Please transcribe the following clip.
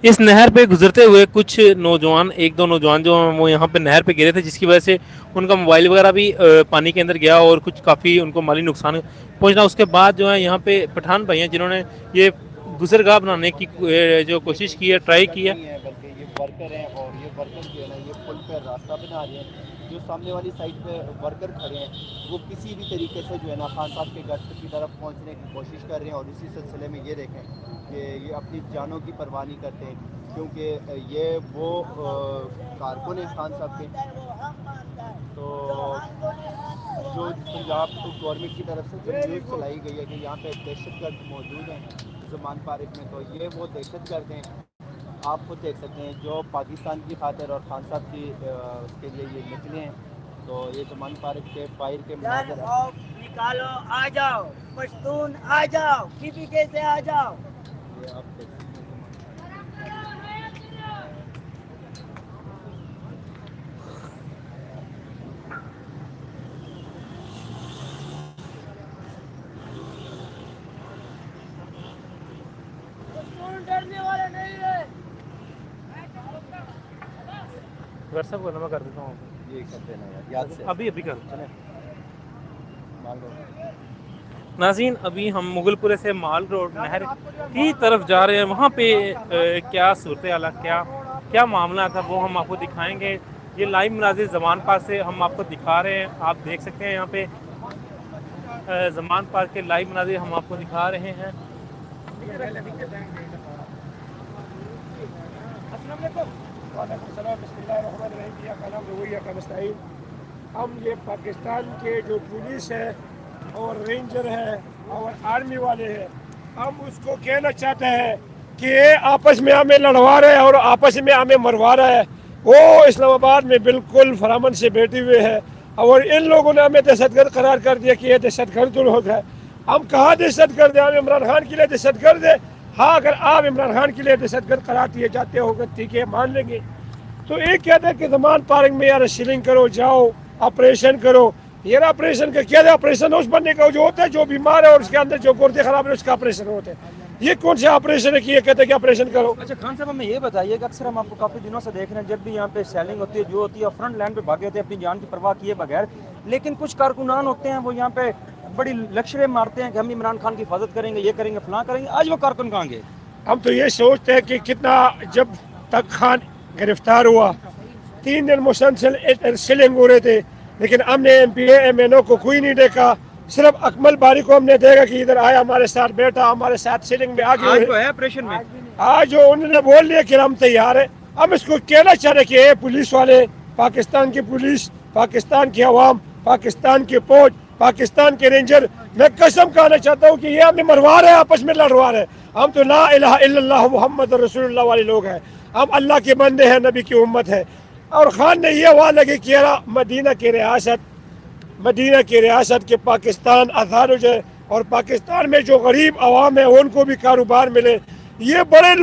اس نہر پہ گزرتے ہوئے کچھ نوجوان، ایک دو نوجوان جو ہیں وہ یہاں پہ نہر پہ گرے تھے، جس کی وجہ سے ان کا موبائل وغیرہ بھی پانی کے اندر گیا اور کچھ کافی ان کو مالی نقصان پہنچنا۔ اس کے بعد جو ہے یہاں پہ پٹھان بھائی ہیں جنہوں نے یہ گزرگاہ بنانے کی جو کوشش کی ہے، ٹرائی گزرگاہ کی ہے۔ نہیں ہے بلکہ یہ ورکر ہیں، اور یہ ورکر جو ہے نا یہ پل پہ راستہ بنا رہے ہیں۔ جو سامنے والی سائڈ پہ ورکر کھڑے ہیں وہ کسی بھی طریقے سے جو ہے نا خان صاحب کے گھر کی طرف پہنچنے کی کوشش کر رہے ہیں، اور اسی سلسلے میں یہ دیکھیں کہ یہ اپنی جانوں کی پرواہ نہیں کرتے ہیں، کیونکہ یہ وہ کارکن ہیں خان صاحب کے۔ تو جو پنجاب گورنمنٹ کی طرف سے جو نیوز چلائی گئی ہے کہ یہاں پہ دہشت گرد موجود ہیں زمان پارک میں، تو یہ وہ دہشت گرد ہیں۔ آپ خود دیکھ سکتے ہیں جو پاکستان کی خاطر اور خان صاحب کی اس کے لیے یہ نکلے ہیں۔ تو یہ زمان پارک کے فائر کے مناظر نکالو، آ جاؤ پشتون، آ جاؤ کسی کیسے آ جاؤ، یہ آپ دیکھ سکتے ہیں ڈرنے والے نہیں ہے۔ واٹس ایپ کرنا، میں کر دیتا ہوں، یہ کر دینا یاد سے، ابھی ابھی کر۔ چلیں مان لو۔ ناظرین، ابھی ہم مغل پورے سے مال روڈ نہر کی طرف جا رہے ہیں۔ وہاں پہ کیا صورتحال ہے، کیا معاملہ تھا، وہ ہم آپ کو دکھائیں گے۔ یہ لائیو مناظر زمان پارک سے ہم آپ کو دکھا رہے ہیں، آپ دیکھ سکتے ہیں یہاں پہ زمان پارک کے لائیو مناظر ہم آپ کو دکھا رہے ہیں۔ السلام علیکم۔ وعلیکم السلام، بسم اللہ الرحمن الرحیم۔ کا نام رویہ کا مستعین، ہم یہ پاکستان کے جو پولیس ہے اور رینجر ہے اور آرمی والے ہیں، ہم اس کو کہنا چاہتے ہیں کہ یہ آپس میں ہمیں لڑوا رہے ہیں اور آپس میں ہمیں مروا رہا ہے۔ وہ اسلام آباد میں بالکل فرامن سے بیٹھے ہوئے ہیں، اور ان لوگوں نے ہمیں دہشت گرد قرار کر دیا کہ یہ دہشت گرد لوگ ہے۔ ہم کہاں دہشت گرد ہیں؟ ہم عمران خان کے لیے دہشت گرد ہے؟ ہاں، اگر آپ عمران خان کے لیے دہشت گرد قرار دیے جاتے ہو ٹھیک ہے، مان لیں گے۔ تو ایک کہتا ہے کہ زمان پارک میں یار شیلنگ کرو، جاؤ آپریشن کرو۔ یار آپریشن کا کیا ہے؟ آپریشن اس بندے کا جو ہوتا ہے جو بیمار ہے اور اس کے اندر جو گردے خراب ہے اس کا آپریشن ہوتا ہے۔ یہ کون سے آپریشن ہے کہ یہ کہتے ہیں کہ آپریشن کرو؟ اچھا خان صاحب، ہمیں یہ بتائیے کہ اکثر ہم آپ کو کافی دنوں سے دیکھ رہے ہیں، جب بھی یہاں پہ سیلنگ ہوتی ہے جو ہوتی ہے فرنٹ لائن پہ بھاگے ہوتے ہیں اپنی جان کی پرواہ کیے بغیر، لیکن کچھ کارکنان ہوتے ہیں وہ یہاں پہ بڑی لکشریں مارتے ہیں کہ ہم عمران خان کی حفاظت کریں گے، یہ کریں گے، فلاں کریں گے۔ آج وہ کارکن کہاں گئے؟ ہم تو یہ سوچتے ہیں کہ کتنا، جب تک خان گرفتار ہوا 3 دن مسلسل سیلنگ ہو رہے تھے، لیکن ہم نے M P A M N O کو کوئی نہیں دیکھا۔ صرف اکمل باری کو ہم نے دیکھا کہ ادھر آیا، ہمارے ساتھ بیٹھا، ہمارے ساتھ سیلنگ میں آگے آج ہوئے۔ وہ ہے آپریشن میں؟ آج جو انہوں نے بول لیا کہ ہم تیار ہیں، ہم اس کو کہنا چاہ رہے کہ اے پولیس والے، پاکستان کی پولیس، پاکستان کی عوام، پاکستان کی فوج، پاکستان کے رینجر، میں قسم کہنا چاہتا ہوں کہ یہ ہمیں مروا رہے ہیں، آپس میں لڑوا رہے ہیں۔ ہم تو لا الہ الا اللہ محمد رسول اللہ والے لوگ ہیں، ہم اللہ کے بندے ہیں، نبی کی امت ہے۔ اور خان نے یہ وعدہ کیا مدینہ کی ریاست کے پاکستان آزاد ہو جائے اور پاکستان میں جو غریب عوام ہے ان کو بھی کاروبار ملے۔ یہ بڑے